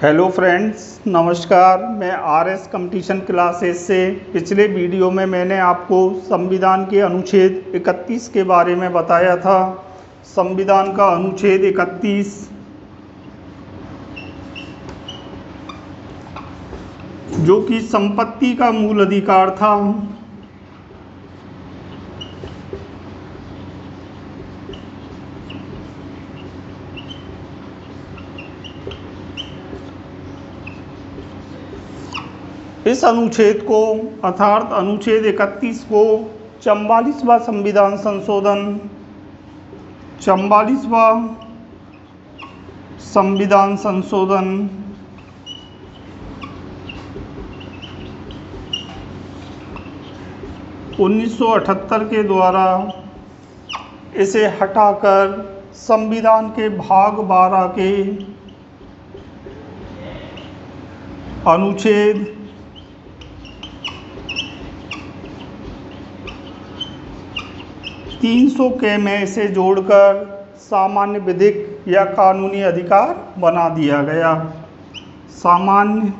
Hello friends, नमस्कार। मैं RS competition classes से पिछले वीडियो में मैंने आपको संविधान के अनुच्छेद 31 के बारे में बताया था। संविधान का अनुच्छेद 31 जो कि संपत्ति का मूल अधिकार था, इस अनुच्छेद को अर्थात अनुच्छेद 31 को 44वां संविधान संशोधन 1978 के द्वारा इसे हटाकर संविधान के भाग 12 के अनुच्छेद 300 के में इसे जोड़कर सामान्य विधिक या कानूनी अधिकार बना दिया गया। सामान्य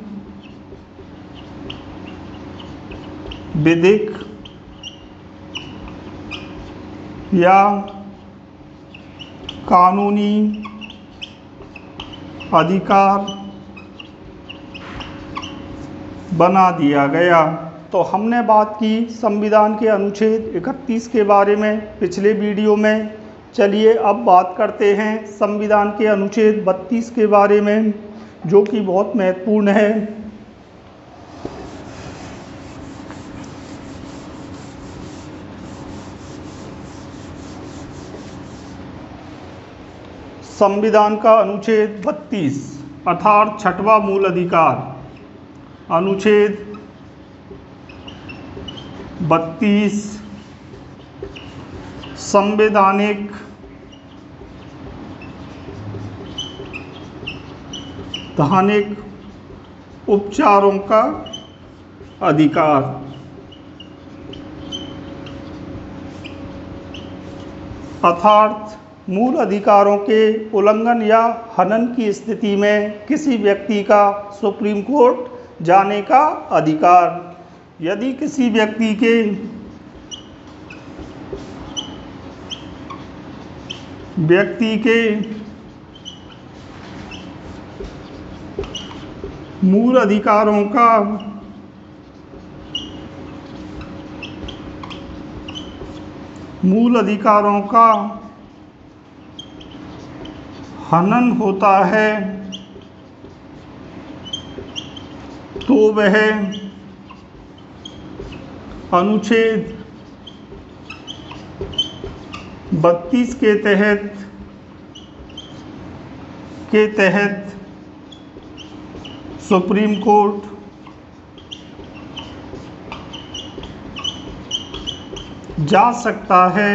विधिक या कानूनी अधिकार बना दिया गया। तो हमने बात की संविधान के अनुच्छेद 31 के बारे में पिछले वीडियो में। चलिए अब बात करते हैं संविधान के अनुच्छेद 32 के बारे में, जो कि बहुत महत्वपूर्ण है। संविधान का अनुच्छेद 32 अर्थात छठवां मूल अधिकार, अनुच्छेद 32 संवैधानिक उपचारों का अधिकार। अर्थात मूल अधिकारों के उल्लंघन या हनन की स्थिति में किसी व्यक्ति का सुप्रीम कोर्ट जाने का अधिकार। यदि किसी व्यक्ति के मूल अधिकारों का हनन होता है तो वह अनुच्छेद 32 के तहत सुप्रीम कोर्ट जा सकता है,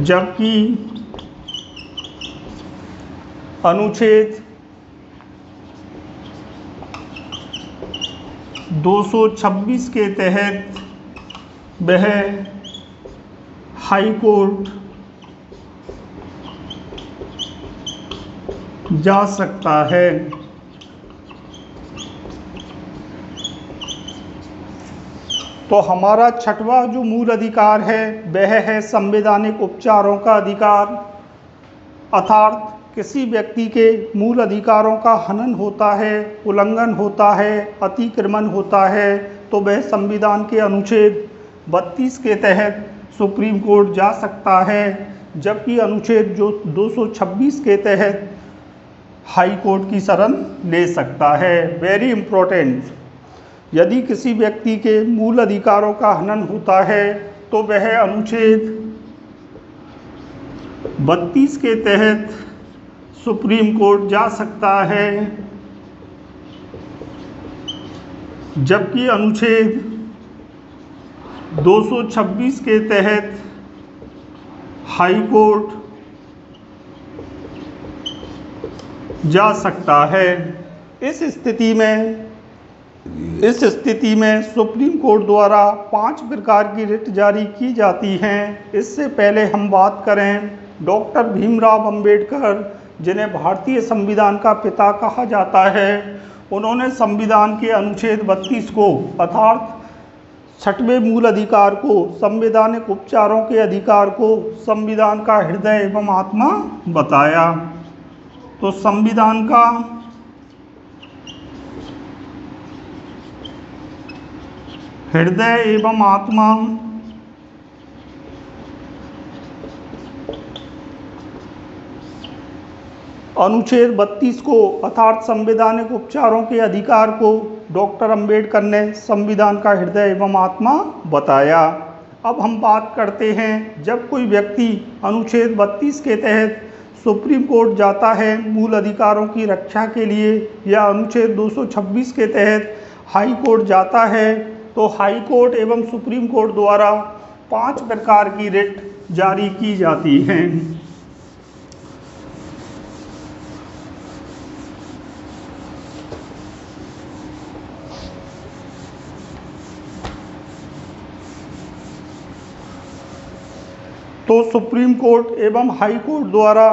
जबकि अनुच्छेद 226 के तहत वह हाई कोर्ट जा सकता है। तो हमारा छठवां जो मूल अधिकार है वह है संवैधानिक उपचारों का अधिकार। अर्थात किसी व्यक्ति के मूल अधिकारों का हनन होता है, उल्लंघन होता है, अतिक्रमण होता है, तो वह संविधान के अनुच्छेद 32 के तहत सुप्रीम कोर्ट जा सकता है, जबकि अनुच्छेद जो 226 के तहत हाई कोर्ट की शरण ले सकता है। वेरी इम्पोर्टेंट, यदि किसी व्यक्ति के मूल अधिकारों का हनन होता है तो वह अनुच्छेद 32 के तहत सुप्रीम कोर्ट जा सकता है, जबकि अनुच्छेद 226 के तहत हाई कोर्ट जा सकता है। इस स्थिति में सुप्रीम कोर्ट द्वारा 5 प्रकार की रिट जारी की जाती हैं। इससे पहले हम बात करें डॉक्टर भीमराव अंबेडकर, जिन्हें भारतीय संविधान का पिता कहा जाता है, उन्होंने संविधान के अनुच्छेद 32 को अर्थात 6वें मूल अधिकार को, संवैधानिक उपचारों के अधिकार को संविधान का हृदय एवं आत्मा बताया। तो संविधान का हृदय एवं आत्मा अनुच्छेद 32 को अर्थात संवैधानिक उपचारों के अधिकार को डॉक्टर अंबेडकर ने संविधान का हृदय एवं आत्मा बताया। अब हम बात करते हैं, जब कोई व्यक्ति अनुच्छेद 32 के तहत सुप्रीम कोर्ट जाता है मूल अधिकारों की रक्षा के लिए, या अनुच्छेद 226 के तहत हाई कोर्ट जाता है, तो हाई कोर्ट एवं सुप्रीम कोर्ट द्वारा 5 प्रकार की रिट जारी की जाती हैं। तो सुप्रीम कोर्ट एवं हाई कोर्ट द्वारा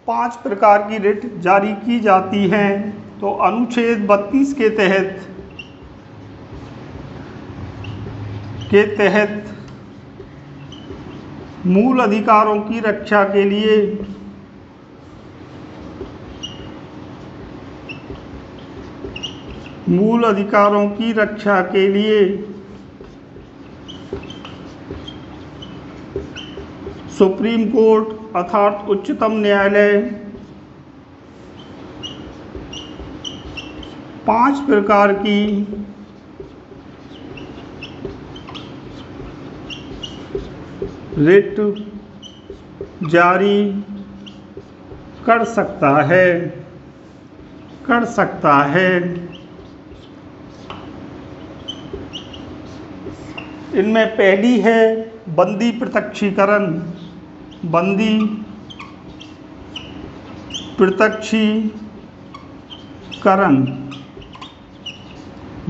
5 प्रकार की रिट जारी की जाती हैं। तो अनुच्छेद 32 के तहत मूल अधिकारों की रक्षा के लिए सुप्रीम कोर्ट अर्थात उच्चतम न्यायालय 5 प्रकार की रिट जारी कर सकता है। इनमें पहली है बंदी प्रत्यक्षीकरण।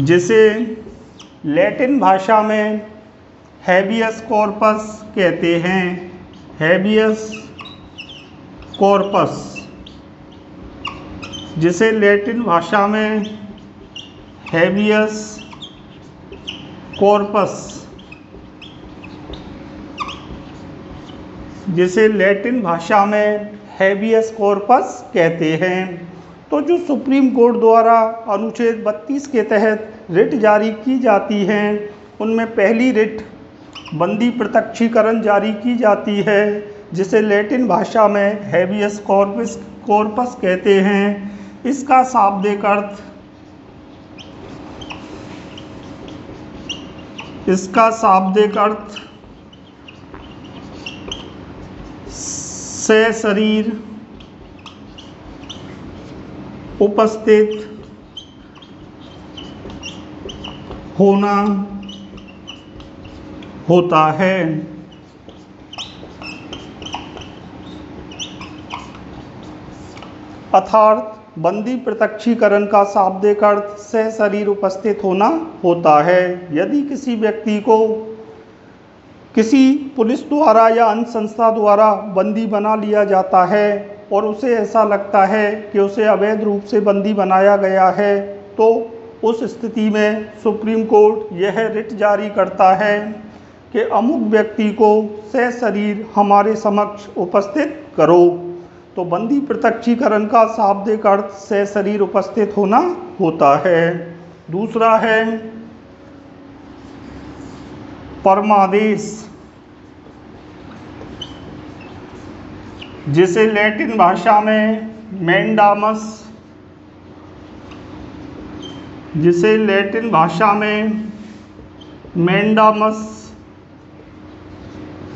जिसे लैटिन भाषा में हैबियस कॉर्पस कहते हैं। जिसे लैटिन भाषा में हैबियस कॉर्पस कहते हैं। तो जो सुप्रीम कोर्ट द्वारा अनुच्छेद 32 के तहत रिट जारी की जाती हैं, उनमें पहली रिट बंदी प्रत्यक्षीकरण जारी की जाती है, जिसे लैटिन भाषा में हैबियस कॉर्पस कहते हैं। इसका शाब्दिक अर्थ सशरीर उपस्थित होना होता है। अर्थात बंदी प्रत्यक्षीकरण का शाब्दिक अर्थ सशरीर उपस्थित होना होता है। यदि किसी व्यक्ति को किसी पुलिस द्वारा या अन्य संस्था द्वारा बंदी बना लिया जाता है और उसे ऐसा लगता है कि उसे अवैध रूप से बंदी बनाया गया है, तो उस स्थिति में सुप्रीम कोर्ट यह रिट जारी करता है कि अमुक व्यक्ति को सशरीर हमारे समक्ष उपस्थित करो। तो बंदी प्रत्यक्षीकरण का शाब्दिक अर्थ सशरीर उपस्थित होना होता है। दूसरा है परमादेश, जिसे लैटिन भाषा में मैंडामस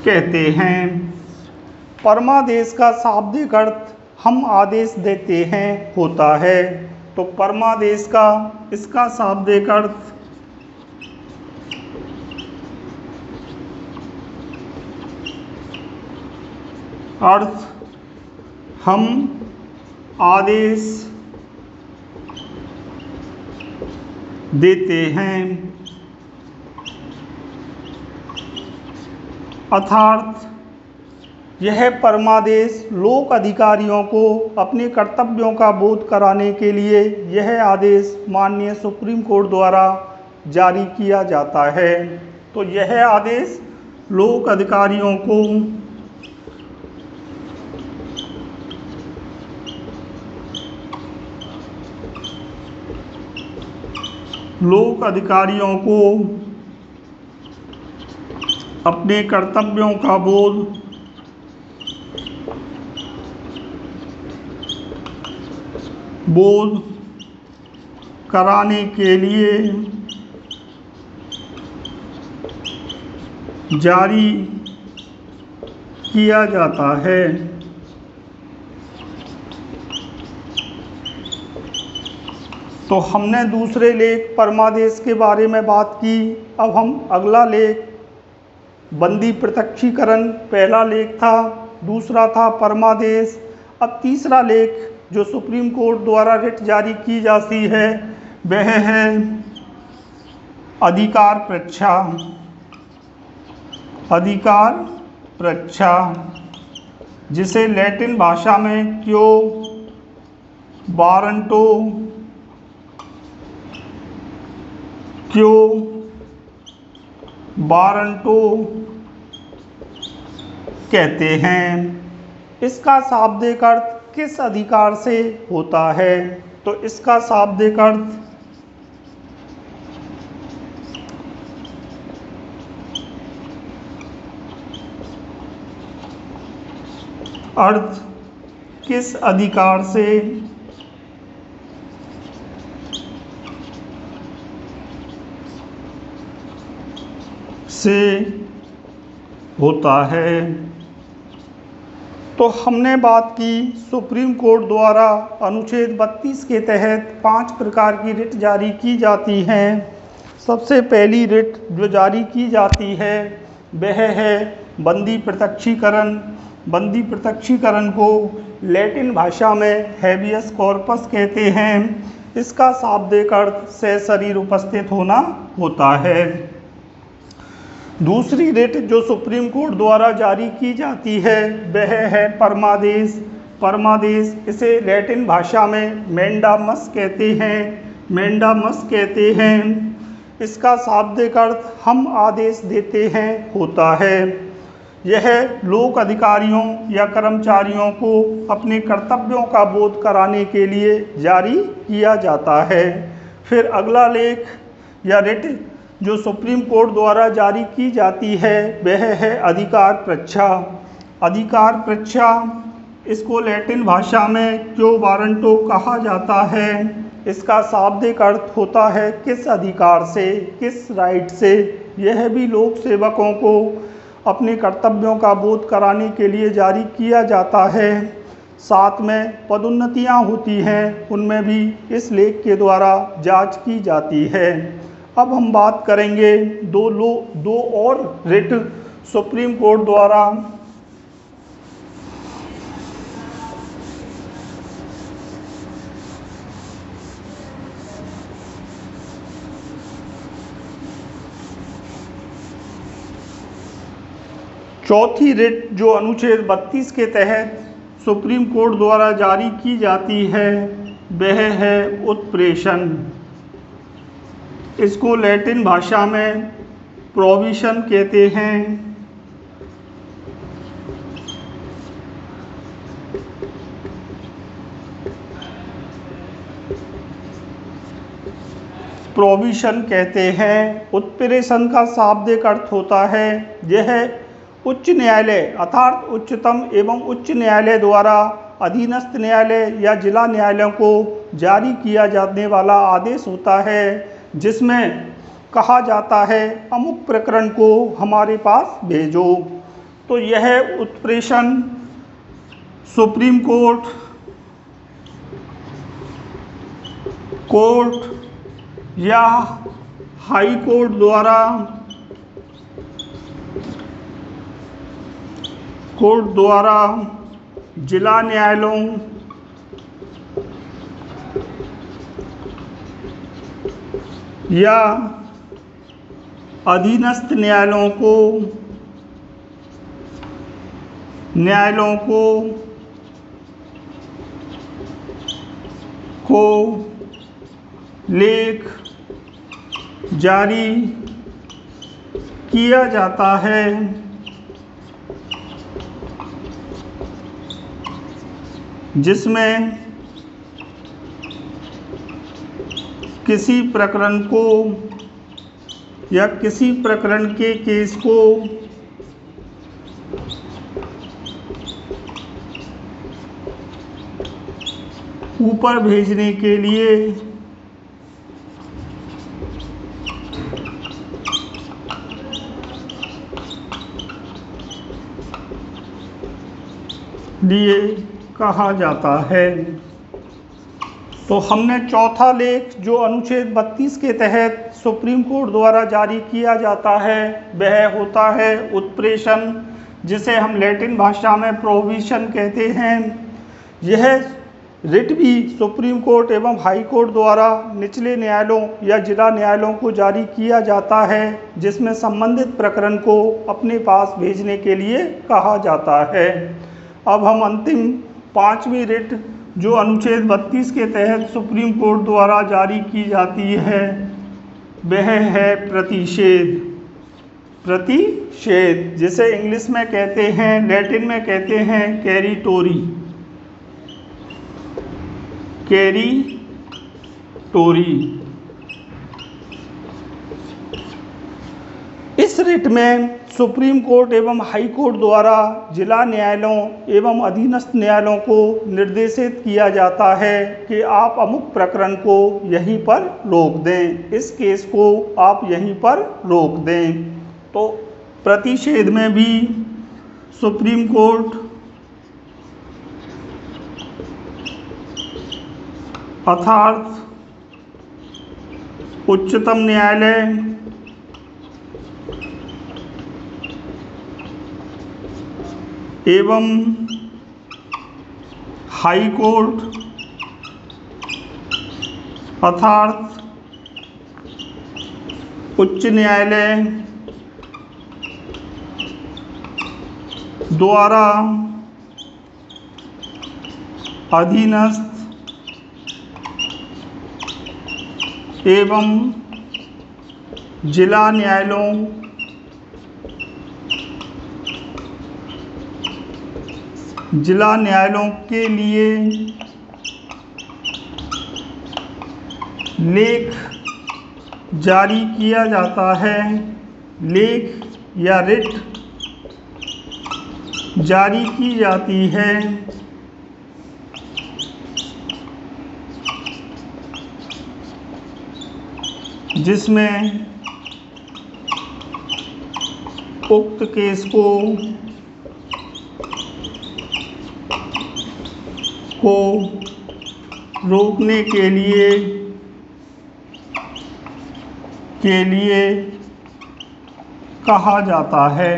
कहते हैं। परमादेश का शाब्दिक अर्थ हम आदेश देते हैं होता है। तो परमादेश का इसका शाब्दिक अर्थ हम आदेश देते हैं, अर्थात यह परमादेश लोक अधिकारियों को अपने कर्तव्यों का बोध कराने के लिए यह आदेश माननीय सुप्रीम कोर्ट द्वारा जारी किया जाता है। तो यह आदेश लोक अधिकारियों को अपने कर्तव्यों का बोध कराने के लिए जारी किया जाता है। तो हमने दूसरे लेख परमादेश के बारे में बात की। अब हम अगला लेख बंदी प्रत्यक्षीकरण, पहला लेख था, दूसरा था परमादेश। अब तीसरा लेख जो सुप्रीम कोर्ट द्वारा रिट जारी की जाती है वह है अधिकार परीक्षा। अधिकार परीक्षा जिसे लैटिन भाषा में क्यो वारंटो कहते हैं। इसका शाब्दिक अर्थ किस अधिकार से होता है? तो इसका शाब्दिक अर्थ किस अधिकार से होता है। तो हमने बात की सुप्रीम कोर्ट द्वारा अनुच्छेद 32 के तहत 5 प्रकार की रिट जारी की जाती हैं। सबसे पहली रिट जो जारी की जाती है वह है बंदी प्रत्यक्षीकरण। बंदी प्रत्यक्षीकरण को लैटिन भाषा में हैबियस कॉर्पस कहते हैं। इसका शाब्दिक अर्थ सशरीर उपस्थित होना होता है। दूसरी रिट जो सुप्रीम कोर्ट द्वारा जारी की जाती है वह है परमादेश। परमादेश इसे लैटिन भाषा में मैंडामस कहते हैं। इसका शाब्दिक अर्थ हम आदेश देते हैं होता है। यह लोक अधिकारियों या कर्मचारियों को अपने कर्तव्यों का बोध कराने के लिए जारी किया जाता है। फिर अगला लेख या रिट जो सुप्रीम कोर्ट द्वारा जारी की जाती है वह है अधिकार परीक्षा। अधिकार परीक्षा इसको लैटिन भाषा में क्यो वारंटो कहा जाता है। इसका शाब्दिक अर्थ होता है किस अधिकार से, किस राइट से। यह भी लोक सेवकों को अपने कर्तव्यों का बोध कराने के लिए जारी किया जाता है। साथ में पदोन्नतियां होती हैं, उनमें भी इस लेख के द्वारा जांच की जाती है। अब हम बात करेंगे दो और रिट सुप्रीम कोर्ट द्वारा चौथी रिट जो अनुच्छेद 32 के तहत सुप्रीम कोर्ट द्वारा जारी की जाती है वह है उत्प्रेषण। इसको लैटिन भाषा में प्रोविशन कहते हैं। प्रोविशन कहते हैं। उत्प्रेषण का शाब्दिक अर्थ होता है यह उच्च न्यायालय अर्थात उच्चतम एवं उच्च न्यायालय द्वारा अधीनस्थ न्यायालय या जिला न्यायालयों को जारी किया जाने वाला आदेश होता है, जिसमें कहा जाता है अमुक प्रकरण को हमारे पास भेजो। तो यह उत्प्रेषण सुप्रीम कोर्ट या हाई कोर्ट द्वारा जिला न्यायालयों या अधीनस्थ न्यायालयों को न्यायालयों को लेख जारी किया जाता है, जिसमें किसी प्रकरण को या किसी प्रकरण के केस को ऊपर भेजने के लिए कहा जाता है। तो हमने चौथा लेख जो अनुच्छेद 32 के तहत सुप्रीम कोर्ट द्वारा जारी किया जाता है वह होता है उत्प्रेषण, जिसे हम लैटिन भाषा में प्रोहिबिशन कहते हैं। यह रिट भी सुप्रीम कोर्ट एवं हाई कोर्ट द्वारा निचले न्यायालयों या जिला न्यायालयों को जारी किया जाता है, जिसमें संबंधित प्रकरण को अपने पास भेजने के लिए कहा जाता है। अब हम अंतिम पांचवी रिट जो अनुच्छेद 32 के तहत सुप्रीम कोर्ट द्वारा जारी की जाती है वह है प्रतिषेध। प्रतिषेध जिसे इंग्लिश में कहते हैं, लैटिन में कहते हैं कैरिटोरी। इस रिट में सुप्रीम कोर्ट एवं हाई कोर्ट द्वारा जिला न्यायालयों एवं अधीनस्थ न्यायालयों को निर्देशित किया जाता है कि आप अमुक प्रकरण को यहीं पर रोक दें, इस केस को आप यहीं पर रोक दें। तो प्रतिषेध में भी सुप्रीम कोर्ट अर्थात उच्चतम न्यायालय एवं हाई कोर्ट अर्थात उच्च न्यायालय द्वारा अधीनस्थ एवं जिला न्यायालयों के लिए लेख जारी किया जाता है, लेख या रिट जारी की जाती है, जिसमें उक्त केस को रोकने के लिए कहा जाता है।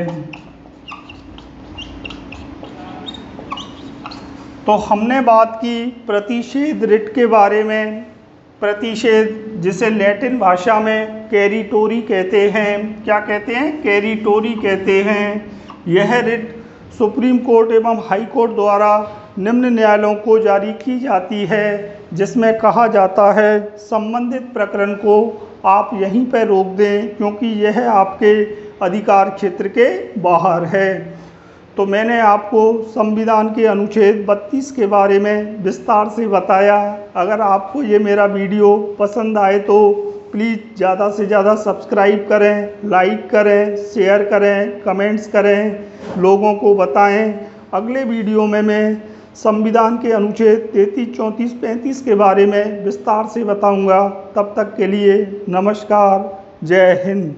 तो हमने बात की प्रतिषेध रिट के बारे में। प्रतिषेध जिसे लैटिन भाषा में कैरिटोरी कहते हैं, क्या कहते हैं? कैरिटोरी कहते हैं। यह रिट सुप्रीम कोर्ट एवं हाई कोर्ट द्वारा निम्न न्यायालयों को जारी की जाती है, जिसमें कहा जाता है संबंधित प्रकरण को आप यहीं पर रोक दें क्योंकि यह आपके अधिकार क्षेत्र के बाहर है। तो मैंने आपको संविधान के अनुच्छेद 32 के बारे में विस्तार से बताया। अगर आपको ये मेरा वीडियो पसंद आए तो प्लीज़ ज़्यादा से ज़्यादा सब्सक्राइब करें, लाइक करें, शेयर करें, कमेंट्स करें, लोगों को बताएं। अगले वीडियो में मैं संविधान के अनुच्छेद 33, 34, 35 के बारे में विस्तार से बताऊंगा। तब तक के लिए नमस्कार, जय हिंद।